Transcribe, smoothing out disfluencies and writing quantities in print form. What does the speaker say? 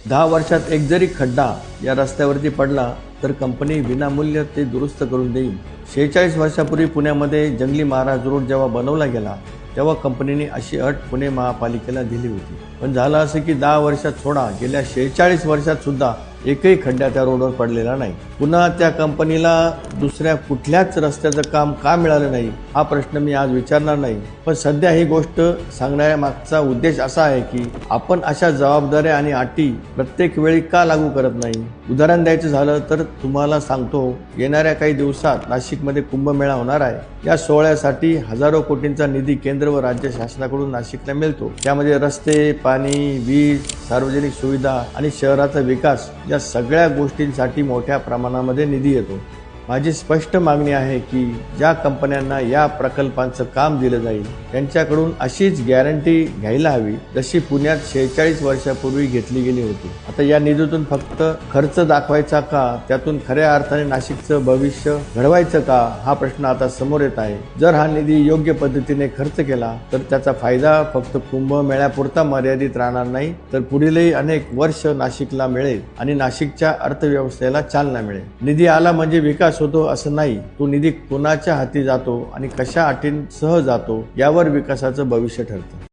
10 वर्षात एक जरी खड्डा या रस्त्यावरती पडला तर कंपनी विनामूल्य ते दुरुस्त करून देईल। 46 वर्षापूर्वी पुण्यामध्ये जंगली महाराज रोड जेव्हा बनवला गेला तेव्हा कंपनीने अशी अट पुणे महापालिकेला दिली होती। पण झालं असं की 10 वर्षात सोडा, गेल्या 46 वर्षात सुद्धा एकही खड्डा त्या रोडवर पडलेला नाही। पुन्हा त्या कंपनीला दुसऱ्या कुठल्याच रस्त्याचं काम का मिळालं नाही हा प्रश्न मी आज विचारणार नाही, पण सध्या ही गोष्ट सांगण्याच्या मागचा उद्देश असा आहे की आपण अशा जबाबदाऱ्या आणि अटी प्रत्येक वेळी का लागू करत नाही। उदाहरण द्यायचं झालं तर तुम्हाला सांगतो, येणाऱ्या काही दिवसात नाशिकमध्ये कुंभमेळा होणार आहे। या सोहळ्यासाठी हजारो कोटींचा निधी केंद्र व राज्य शासनाकडून नाशिकला मिळतो। त्यामध्ये रस्ते, पाणी, वीज, सार्वजनिक सुविधा आणि शहराचा विकास या सगळ्या गोष्टींसाठी मोठ्या प्रमाणामध्ये निधी येतो। माझी स्पष्ट मागणी आहे की ज्या कंपन्यांना या प्रकल्पांचं काम दिलं जाईल त्यांच्याकडून अशीच गॅरंटी घ्यायला हवी जशी पुण्यात 46 वर्षापूर्वी घेतली गेली होती। आता या निधीतून फक्त खर्च दाखवायचा का, त्यातून खऱ्या अर्थाने नाशिकचं भविष्य घडवायचं का हा प्रश्न आता समोर येत आहे। जर हा निधी योग्य पद्धतीने खर्च केला तर त्याचा फायदा फक्त कुंभमेळ्यापुरता मर्यादित राहणार नाही, तर पुढीलही अनेक वर्ष नाशिकला मिळेल आणि नाशिकच्या अर्थव्यवस्थेला चालना मिळेल। निधी आला म्हणजे विकास होतो असं नाही, तो निधी कोणाच्या हाती जातो आणि कशा अटींसह जातो यावर विकासाचं भविष्य ठरतं।